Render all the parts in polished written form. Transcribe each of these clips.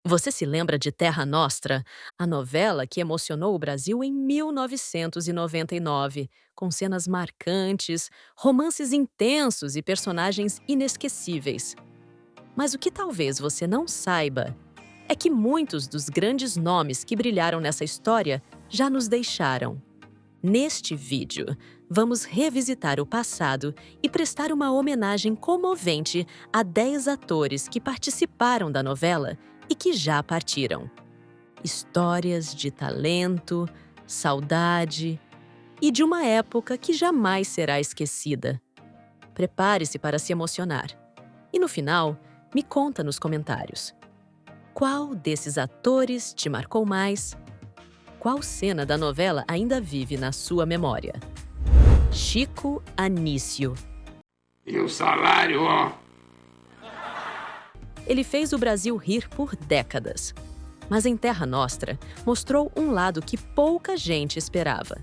Você se lembra de Terra Nostra, a novela que emocionou o Brasil em 1999, com cenas marcantes, romances intensos e personagens inesquecíveis? Mas o que talvez você não saiba é que muitos dos grandes nomes que brilharam nessa história já nos deixaram. Neste vídeo, vamos revisitar o passado e prestar uma homenagem comovente a 10 atores que participaram da novela e que já partiram. Histórias de talento, saudade e de uma época que jamais será esquecida. Prepare-se para se emocionar. E no final, me conta nos comentários. Qual desses atores te marcou mais? Qual cena da novela ainda vive na sua memória? Chico Anísio. E o salário, ó. Ele fez o Brasil rir por décadas. Mas em Terra Nostra, mostrou um lado que pouca gente esperava.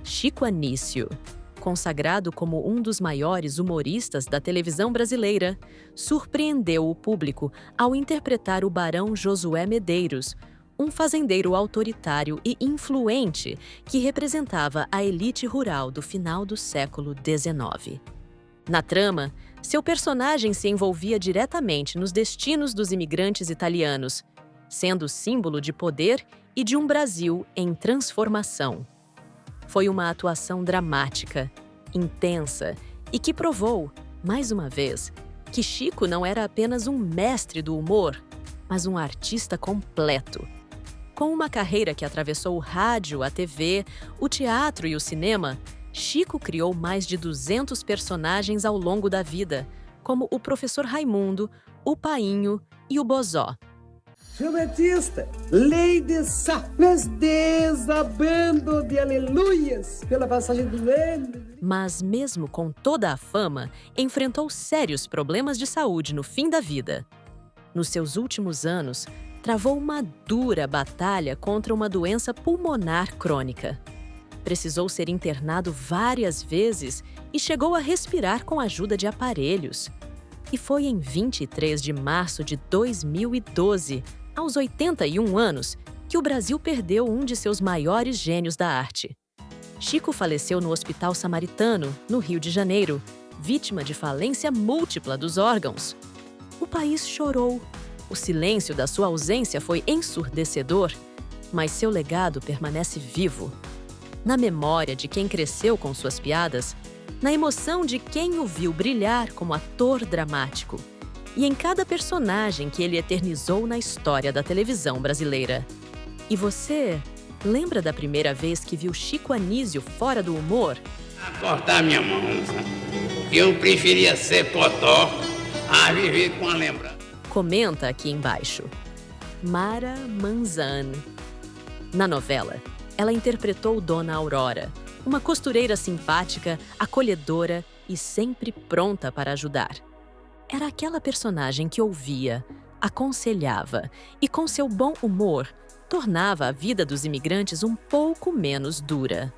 Chico Anísio, consagrado como um dos maiores humoristas da televisão brasileira, surpreendeu o público ao interpretar o Barão Josué Medeiros, um fazendeiro autoritário e influente que representava a elite rural do final do século XIX. Na trama, seu personagem se envolvia diretamente nos destinos dos imigrantes italianos, sendo símbolo de poder e de um Brasil em transformação. Foi uma atuação dramática, intensa e que provou, mais uma vez, que Chico não era apenas um mestre do humor, mas um artista completo. Com uma carreira que atravessou o rádio, a TV, o teatro e o cinema, Chico criou mais de 200 personagens ao longo da vida, como o Professor Raimundo, o Painho e o Bozó. João Batista, lei de Sá, mas desabando de aleluias pela passagem do ano. Mas mesmo com toda a fama, enfrentou sérios problemas de saúde no fim da vida. Nos seus últimos anos, travou uma dura batalha contra uma doença pulmonar crônica. Precisou ser internado várias vezes e chegou a respirar com a ajuda de aparelhos. E foi em 23 de março de 2012, aos 81 anos, que o Brasil perdeu um de seus maiores gênios da arte. Chico faleceu no Hospital Samaritano, no Rio de Janeiro, vítima de falência múltipla dos órgãos. O país chorou. O silêncio da sua ausência foi ensurdecedor, mas seu legado permanece vivo. Na memória de quem cresceu com suas piadas, na emoção de quem o viu brilhar como ator dramático e em cada personagem que ele eternizou na história da televisão brasileira. E você, lembra da primeira vez que viu Chico Anísio fora do humor? A cortar minha mão, sabe? Eu preferia ser potó a viver com a lembrança. Comenta aqui embaixo. Mara Manzan. Na novela, ela interpretou Dona Aurora, uma costureira simpática, acolhedora e sempre pronta para ajudar. Era aquela personagem que ouvia, aconselhava e, com seu bom humor, tornava a vida dos imigrantes um pouco menos dura.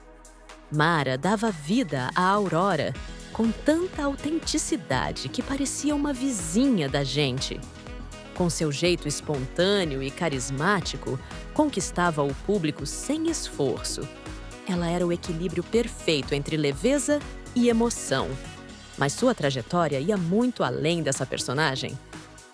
Mara dava vida à Aurora com tanta autenticidade que parecia uma vizinha da gente. Com seu jeito espontâneo e carismático, conquistava o público sem esforço. Ela era o equilíbrio perfeito entre leveza e emoção. Mas sua trajetória ia muito além dessa personagem.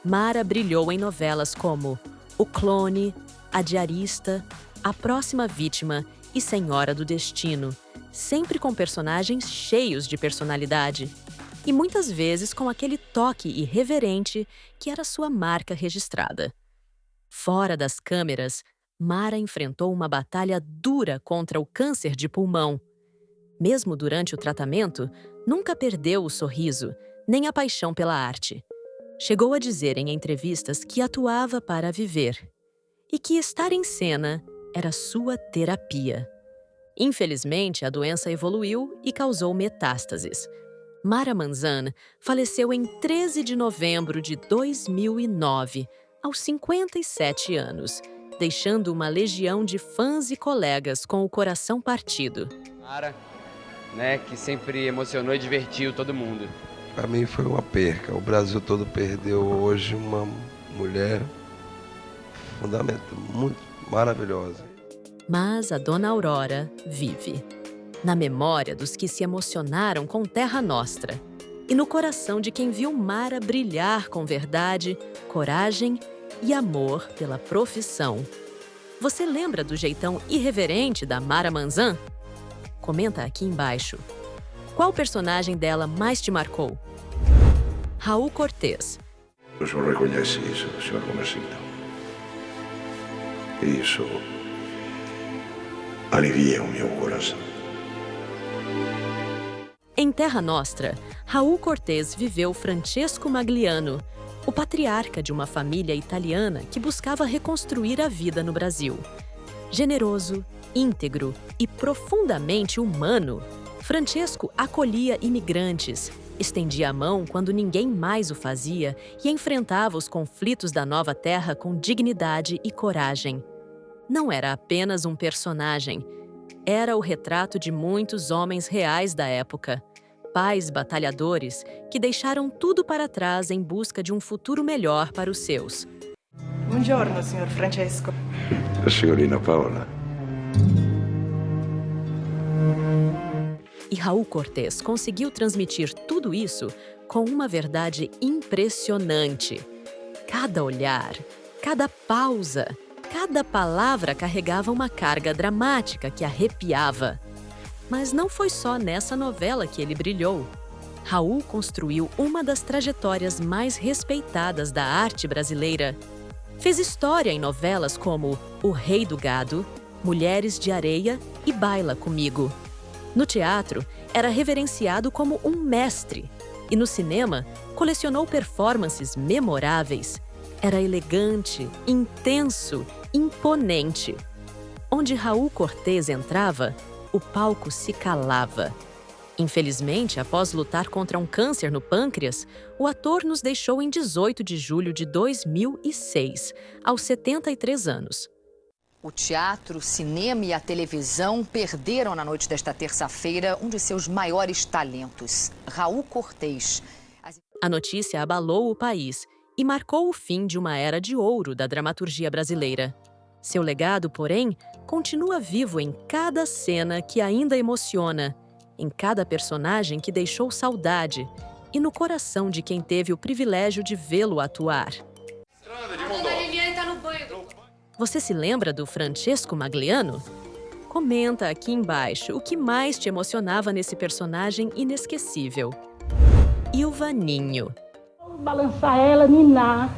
Mara brilhou em novelas como O Clone, A Diarista, A Próxima Vítima e Senhora do Destino, sempre com personagens cheios de personalidade. E muitas vezes com aquele toque irreverente que era sua marca registrada. Fora das câmeras, Mara enfrentou uma batalha dura contra o câncer de pulmão. Mesmo durante o tratamento, nunca perdeu o sorriso, nem a paixão pela arte. Chegou a dizer em entrevistas que atuava para viver e que estar em cena era sua terapia. Infelizmente, a doença evoluiu e causou metástases. Mara Manzan faleceu em 13 de novembro de 2009, aos 57 anos, deixando uma legião de fãs e colegas com o coração partido. Mara, que sempre emocionou e divertiu todo mundo. Para mim foi uma perca. O Brasil todo perdeu hoje uma mulher muito maravilhosa. Mas a Dona Aurora vive. Na memória dos que se emocionaram com Terra Nostra e no coração de quem viu Mara brilhar com verdade, coragem e amor pela profissão. Você lembra do jeitão irreverente da Mara Manzan? Comenta aqui embaixo. Qual personagem dela mais te marcou? Raul Cortez. Eu só reconheci isso, Sr. Gomercindo. Isso alivia o meu coração. Em Terra Nostra, Raul Cortez viveu Francesco Magliano, o patriarca de uma família italiana que buscava reconstruir a vida no Brasil. Generoso, íntegro e profundamente humano, Francesco acolhia imigrantes, estendia a mão quando ninguém mais o fazia e enfrentava os conflitos da nova terra com dignidade e coragem. Não era apenas um personagem, era o retrato de muitos homens reais da época, pais batalhadores que deixaram tudo para trás em busca de um futuro melhor para os seus. Buongiorno, signor Francesco. A senhorina Paola. E Raul Cortez conseguiu transmitir tudo isso com uma verdade impressionante. Cada olhar, cada pausa, cada palavra carregava uma carga dramática que arrepiava. Mas não foi só nessa novela que ele brilhou. Raul construiu uma das trajetórias mais respeitadas da arte brasileira. Fez história em novelas como O Rei do Gado, Mulheres de Areia e Baila Comigo. No teatro, era reverenciado como um mestre. E no cinema, colecionou performances memoráveis. Era elegante, intenso, imponente. Onde Raul Cortez entrava, o palco se calava. Infelizmente, após lutar contra um câncer no pâncreas, o ator nos deixou em 18 de julho de 2006, aos 73 anos. O teatro, o cinema e a televisão perderam na noite desta terça-feira um de seus maiores talentos, Raul Cortez. A notícia abalou o país e marcou o fim de uma era de ouro da dramaturgia brasileira. Seu legado, porém, continua vivo em cada cena que ainda emociona, em cada personagem que deixou saudade e no coração de quem teve o privilégio de vê-lo atuar. Você se lembra do Francesco Magliano? Comenta aqui embaixo o que mais te emocionava nesse personagem inesquecível. Ilvaninho. Balançar ela, ninar,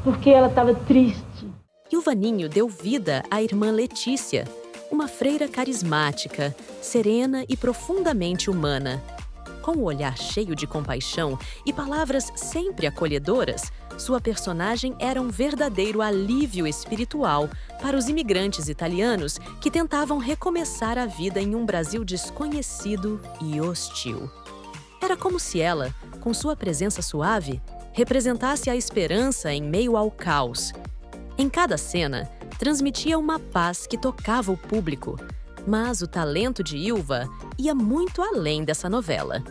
porque ela estava triste. Ilvaninho deu vida à irmã Letícia, uma freira carismática, serena e profundamente humana. Com o olhar cheio de compaixão e palavras sempre acolhedoras, sua personagem era um verdadeiro alívio espiritual para os imigrantes italianos que tentavam recomeçar a vida em um Brasil desconhecido e hostil. Era como se ela, com sua presença suave, representasse a esperança em meio ao caos. Em cada cena, transmitia uma paz que tocava o público, mas o talento de Ilva ia muito além dessa novela.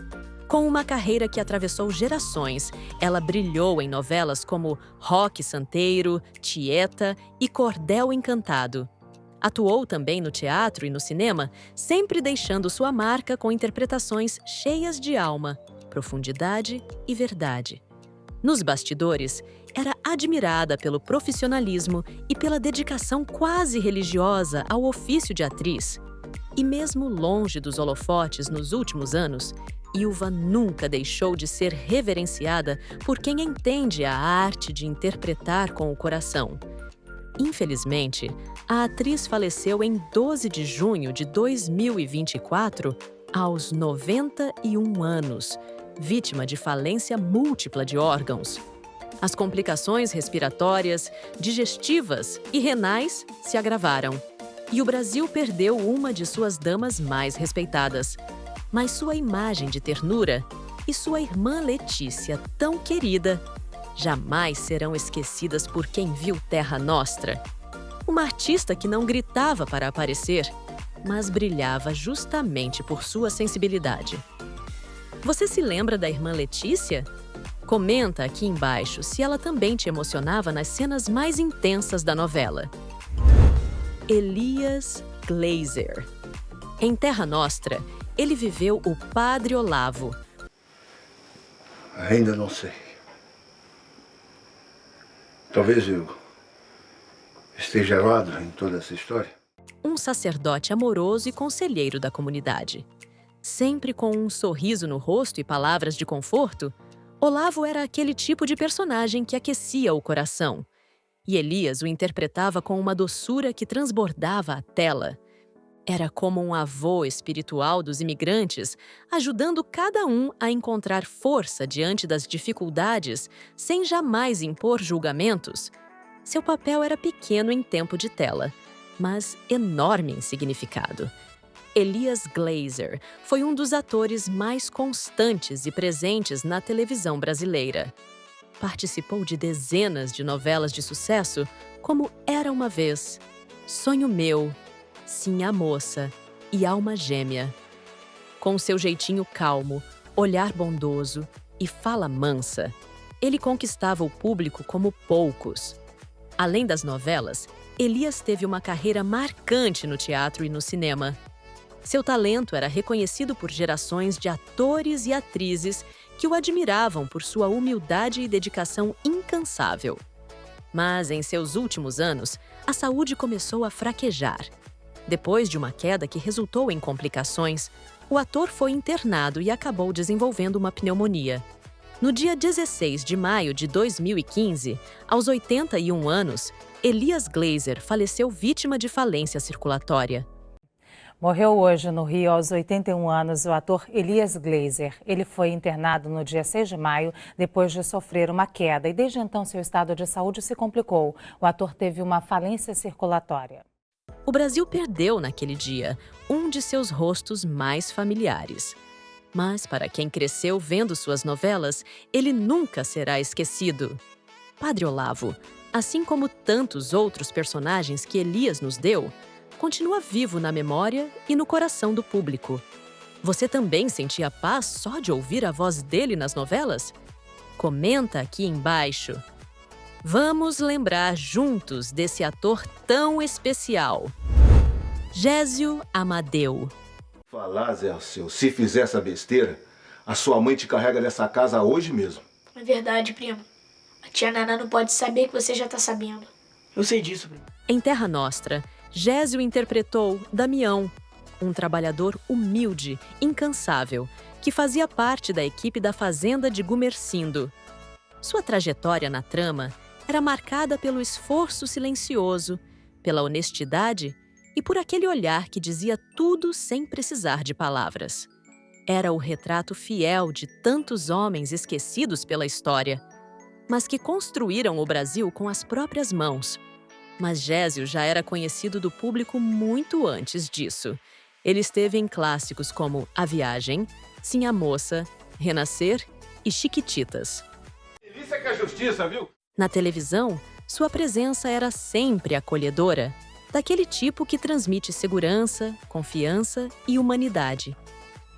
Com uma carreira que atravessou gerações, ela brilhou em novelas como Roque Santeiro, Tieta e Cordel Encantado. Atuou também no teatro e no cinema, sempre deixando sua marca com interpretações cheias de alma, profundidade e verdade. Nos bastidores, era admirada pelo profissionalismo e pela dedicação quase religiosa ao ofício de atriz. E mesmo longe dos holofotes nos últimos anos, Ilva nunca deixou de ser reverenciada por quem entende a arte de interpretar com o coração. Infelizmente, a atriz faleceu em 12 de junho de 2024, aos 91 anos, vítima de falência múltipla de órgãos. As complicações respiratórias, digestivas e renais se agravaram, e o Brasil perdeu uma de suas damas mais respeitadas. Mas sua imagem de ternura e sua irmã Letícia, tão querida, jamais serão esquecidas por quem viu Terra Nostra. Uma artista que não gritava para aparecer, mas brilhava justamente por sua sensibilidade. Você se lembra da irmã Letícia? Comenta aqui embaixo se ela também te emocionava nas cenas mais intensas da novela. Elias Glazer. Em Terra Nostra, ele viveu o Padre Olavo. Ainda não sei. Talvez eu esteja errado em toda essa história. Um sacerdote amoroso e conselheiro da comunidade. Sempre com um sorriso no rosto e palavras de conforto, Olavo era aquele tipo de personagem que aquecia o coração. E Elias o interpretava com uma doçura que transbordava a tela. Era como um avô espiritual dos imigrantes, ajudando cada um a encontrar força diante das dificuldades, sem jamais impor julgamentos. Seu papel era pequeno em tempo de tela, mas enorme em significado. Elias Glazer foi um dos atores mais constantes e presentes na televisão brasileira. Participou de dezenas de novelas de sucesso, como Era Uma Vez, Sonho Meu, Sim, a Moça e Alma Gêmea. Com seu jeitinho calmo, olhar bondoso e fala mansa, ele conquistava o público como poucos. Além das novelas, Elias teve uma carreira marcante no teatro e no cinema. Seu talento era reconhecido por gerações de atores e atrizes que o admiravam por sua humildade e dedicação incansável. Mas, em seus últimos anos, a saúde começou a fraquejar. Depois de uma queda que resultou em complicações, o ator foi internado e acabou desenvolvendo uma pneumonia. No dia 16 de maio de 2015, aos 81 anos, Elias Glazer faleceu vítima de falência circulatória. Morreu hoje no Rio, aos 81 anos, o ator Elias Glazer. Ele foi internado no dia 6 de maio, depois de sofrer uma queda, e desde então seu estado de saúde se complicou. O ator teve uma falência circulatória. O Brasil perdeu naquele dia um de seus rostos mais familiares. Mas para quem cresceu vendo suas novelas, ele nunca será esquecido. Padre Olavo, assim como tantos outros personagens que Elias nos deu, continua vivo na memória e no coração do público. Você também sentia paz só de ouvir a voz dele nas novelas? Comenta aqui embaixo. Vamos lembrar juntos desse ator tão especial. Gésio Amadeu. Falar, Zé Alceu, se fizer essa besteira, a sua mãe te carrega dessa casa hoje mesmo. É verdade, primo. A tia Naná não pode saber que você já tá sabendo. Eu sei disso, primo. Em Terra Nostra, Gésio interpretou Damião, um trabalhador humilde, incansável, que fazia parte da equipe da fazenda de Gumercindo. Sua trajetória na trama era marcada pelo esforço silencioso, pela honestidade e por aquele olhar que dizia tudo sem precisar de palavras. Era o retrato fiel de tantos homens esquecidos pela história, mas que construíram o Brasil com as próprias mãos. Mas Gésio já era conhecido do público muito antes disso. Ele esteve em clássicos como A Viagem, Sim, a Moça, Renascer e Chiquititas. Delícia que é a justiça, viu? Na televisão, sua presença era sempre acolhedora, daquele tipo que transmite segurança, confiança e humanidade.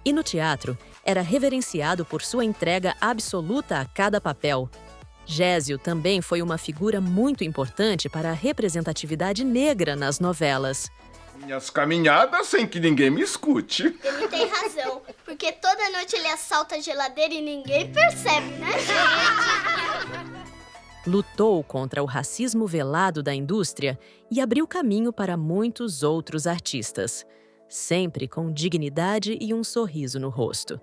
E no teatro, era reverenciado por sua entrega absoluta a cada papel. Gésio também foi uma figura muito importante para a representatividade negra nas novelas. Minhas caminhadas sem que ninguém me escute. Ele tem razão, porque toda noite ele assalta a geladeira e ninguém percebe, né? Lutou contra o racismo velado da indústria e abriu caminho para muitos outros artistas, sempre com dignidade e um sorriso no rosto.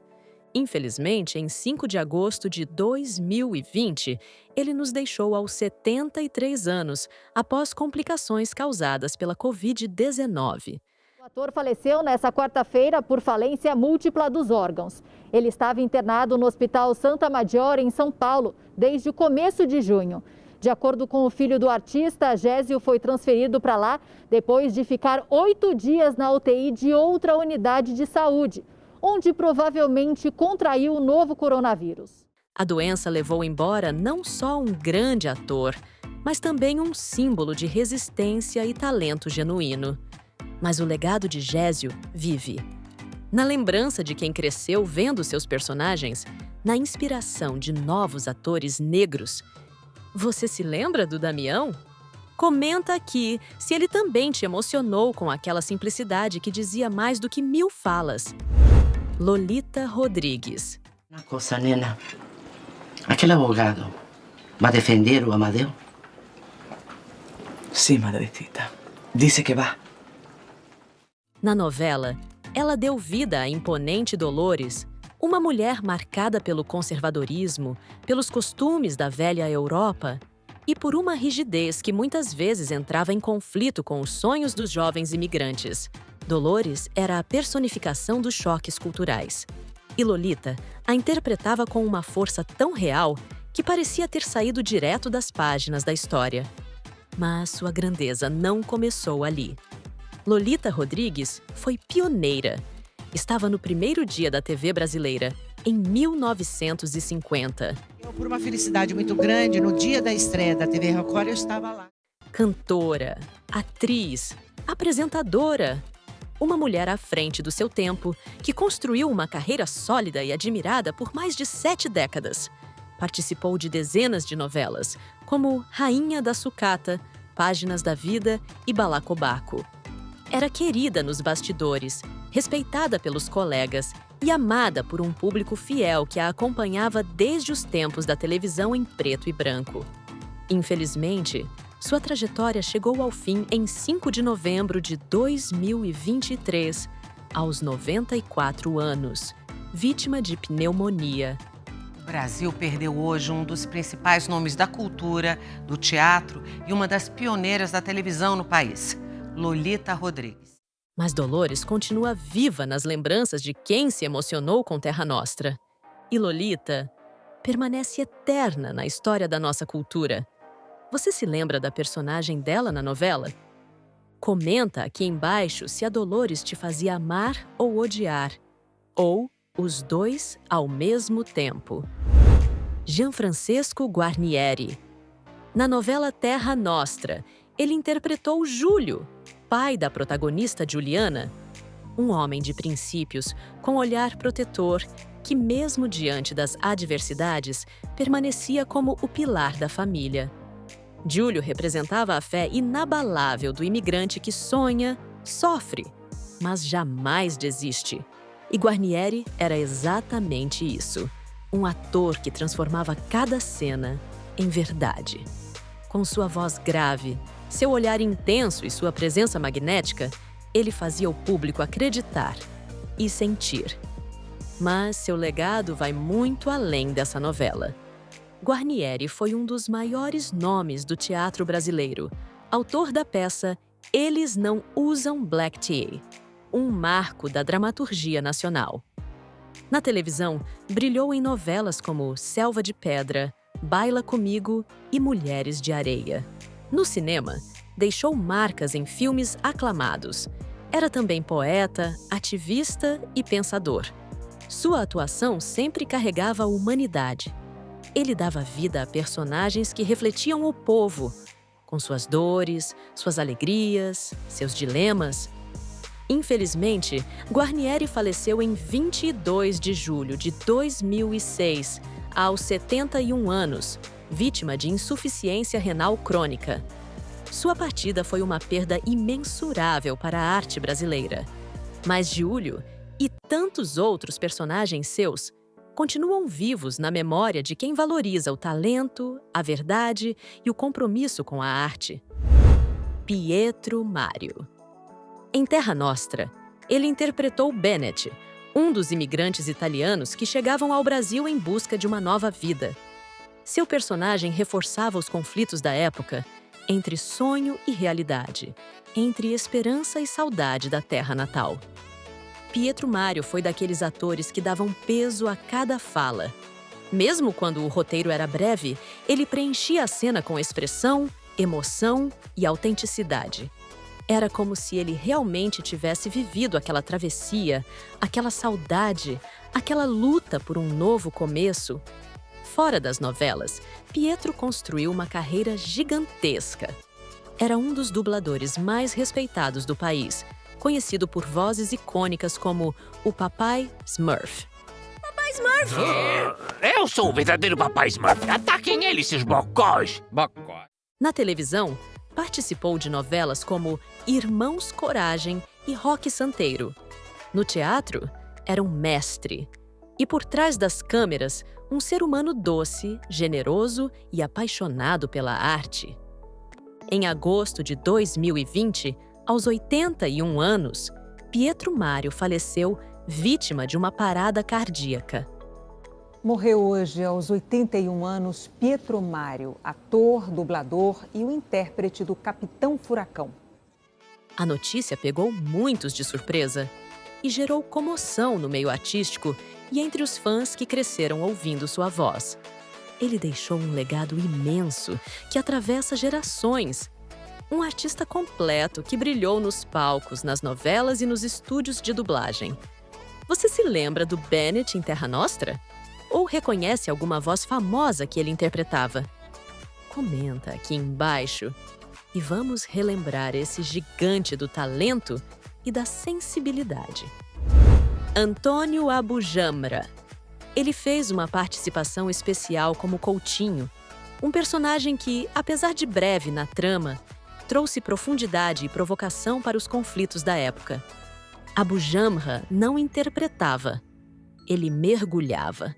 Infelizmente, em 5 de agosto de 2020, ele nos deixou aos 73 anos, após complicações causadas pela Covid-19. O ator faleceu nesta quarta-feira por falência múltipla dos órgãos. Ele estava internado no Hospital Santa Maggiore, em São Paulo, desde o começo de junho. De acordo com o filho do artista, Gésio foi transferido para lá depois de ficar 8 dias na UTI de outra unidade de saúde, onde provavelmente contraiu o novo coronavírus. A doença levou embora não só um grande ator, mas também um símbolo de resistência e talento genuíno. Mas o legado de Gésio vive. Na lembrança de quem cresceu vendo seus personagens, na inspiração de novos atores negros. Você se lembra do Damião? Comenta aqui se ele também te emocionou com aquela simplicidade que dizia mais do que 1000 falas. Lolita Rodrigues. Uma coisa, nena. Aquele advogado vai defender o Amadeu? Sim, madrecita. Disse que vai. Na novela, ela deu vida à imponente Dolores, uma mulher marcada pelo conservadorismo, pelos costumes da velha Europa e por uma rigidez que muitas vezes entrava em conflito com os sonhos dos jovens imigrantes. Dolores era a personificação dos choques culturais. E Lolita a interpretava com uma força tão real que parecia ter saído direto das páginas da história. Mas sua grandeza não começou ali. Lolita Rodrigues foi pioneira. Estava no primeiro dia da TV brasileira, em 1950. Por uma felicidade muito grande, no dia da estreia da TV Record, eu estava lá. Cantora, atriz, apresentadora. Uma mulher à frente do seu tempo, que construiu uma carreira sólida e admirada por mais de 7 décadas. Participou de dezenas de novelas, como Rainha da Sucata, Páginas da Vida e Balacobaco. Era querida nos bastidores, respeitada pelos colegas e amada por um público fiel que a acompanhava desde os tempos da televisão em preto e branco. Infelizmente, sua trajetória chegou ao fim em 5 de novembro de 2023, aos 94 anos, vítima de pneumonia. O Brasil perdeu hoje um dos principais nomes da cultura, do teatro e uma das pioneiras da televisão no país, Lolita Rodrigues. Mas Dolores continua viva nas lembranças de quem se emocionou com Terra Nostra. E Lolita permanece eterna na história da nossa cultura. Você se lembra da personagem dela na novela? Comenta aqui embaixo se a Dolores te fazia amar ou odiar, ou os dois ao mesmo tempo. Gianfrancesco Guarnieri. Na novela Terra Nostra, ele interpretou Júlio, pai da protagonista Juliana, um homem de princípios com olhar protetor que, mesmo diante das adversidades, permanecia como o pilar da família. Júlio representava a fé inabalável do imigrante que sonha, sofre, mas jamais desiste. E Guarnieri era exatamente isso, um ator que transformava cada cena em verdade. Com sua voz grave, seu olhar intenso e sua presença magnética, ele fazia o público acreditar e sentir. Mas seu legado vai muito além dessa novela. Guarnieri foi um dos maiores nomes do teatro brasileiro, autor da peça Eles Não Usam Black Tea, um marco da dramaturgia nacional. Na televisão, brilhou em novelas como Selva de Pedra, Baila Comigo e Mulheres de Areia. No cinema, deixou marcas em filmes aclamados. Era também poeta, ativista e pensador. Sua atuação sempre carregava a humanidade. Ele dava vida a personagens que refletiam o povo, com suas dores, suas alegrias, seus dilemas. Infelizmente, Guarnieri faleceu em 22 de julho de 2006, aos 71 anos, vítima de insuficiência renal crônica. Sua partida foi uma perda imensurável para a arte brasileira. Mas Júlio e tantos outros personagens seus continuam vivos na memória de quem valoriza o talento, a verdade e o compromisso com a arte. Pietro Mário. Em Terra Nostra, ele interpretou Bennett, um dos imigrantes italianos que chegavam ao Brasil em busca de uma nova vida. Seu personagem reforçava os conflitos da época entre sonho e realidade, entre esperança e saudade da terra natal. Pietro Mário foi daqueles atores que davam peso a cada fala. Mesmo quando o roteiro era breve, ele preenchia a cena com expressão, emoção e autenticidade. Era como se ele realmente tivesse vivido aquela travessia, aquela saudade, aquela luta por um novo começo. Fora das novelas, Pietro construiu uma carreira gigantesca. Era um dos dubladores mais respeitados do país, conhecido por vozes icônicas como o Papai Smurf. Papai Smurf! Eu sou o verdadeiro Papai Smurf. Ataquem ele, seus bocós! Na televisão, participou de novelas como Irmãos Coragem e Roque Santeiro. No teatro, era um mestre. E por trás das câmeras, um ser humano doce, generoso e apaixonado pela arte. Em agosto de 2020, aos 81 anos, Pietro Mário faleceu vítima de uma parada cardíaca. Morreu hoje, aos 81 anos, Pietro Mário, ator, dublador e o intérprete do Capitão Furacão. A notícia pegou muitos de surpresa e gerou comoção no meio artístico e entre os fãs que cresceram ouvindo sua voz. Ele deixou um legado imenso que atravessa gerações. Um artista completo que brilhou nos palcos, nas novelas e nos estúdios de dublagem. Você se lembra do Bennett em Terra Nostra? Ou reconhece alguma voz famosa que ele interpretava? Comenta aqui embaixo e vamos relembrar esse gigante do talento e da sensibilidade. Antônio Abujamra. Ele fez uma participação especial como Coutinho, um personagem que, apesar de breve na trama, trouxe profundidade e provocação para os conflitos da época. Abujamra não interpretava, ele mergulhava.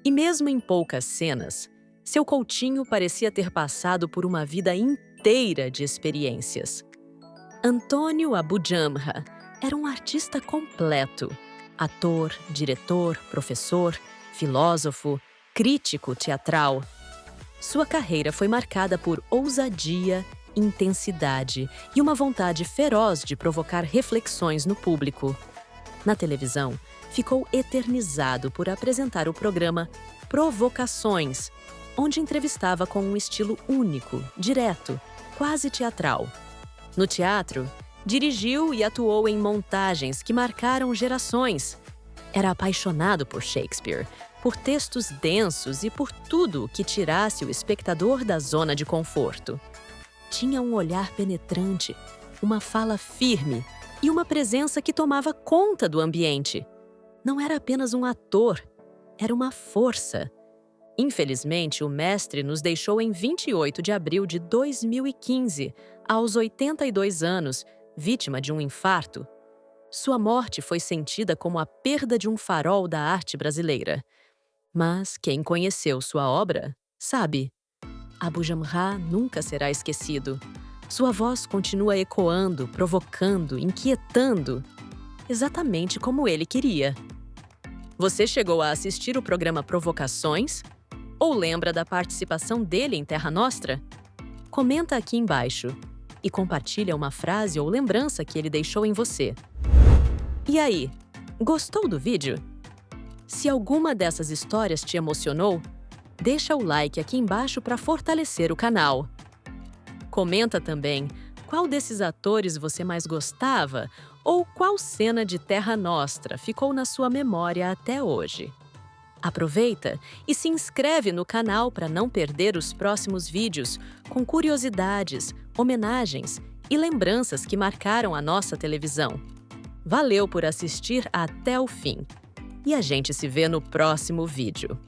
E mesmo em poucas cenas, seu Coutinho parecia ter passado por uma vida inteira de experiências. Antônio Abujamra era um artista completo. Ator, diretor, professor, filósofo, crítico teatral. Sua carreira foi marcada por ousadia, intensidade e uma vontade feroz de provocar reflexões no público. Na televisão, ficou eternizado por apresentar o programa Provocações, onde entrevistava com um estilo único, direto, quase teatral. No teatro, dirigiu e atuou em montagens que marcaram gerações. Era apaixonado por Shakespeare, por textos densos e por tudo que tirasse o espectador da zona de conforto. Tinha um olhar penetrante, uma fala firme e uma presença que tomava conta do ambiente. Não era apenas um ator, era uma força. Infelizmente, o mestre nos deixou em 28 de abril de 2015, aos 82 anos, vítima de um infarto. Sua morte foi sentida como a perda de um farol da arte brasileira. Mas quem conheceu sua obra, sabe. Abujamra nunca será esquecido. Sua voz continua ecoando, provocando, inquietando, exatamente como ele queria. Você chegou a assistir o programa Provocações? Ou lembra da participação dele em Terra Nostra? Comenta aqui embaixo e compartilha uma frase ou lembrança que ele deixou em você. E aí, gostou do vídeo? Se alguma dessas histórias te emocionou, deixa o like aqui embaixo para fortalecer o canal. Comenta também qual desses atores você mais gostava ou qual cena de Terra Nostra ficou na sua memória até hoje. Aproveita e se inscreve no canal para não perder os próximos vídeos com curiosidades, homenagens e lembranças que marcaram a nossa televisão. Valeu por assistir até o fim. E a gente se vê no próximo vídeo.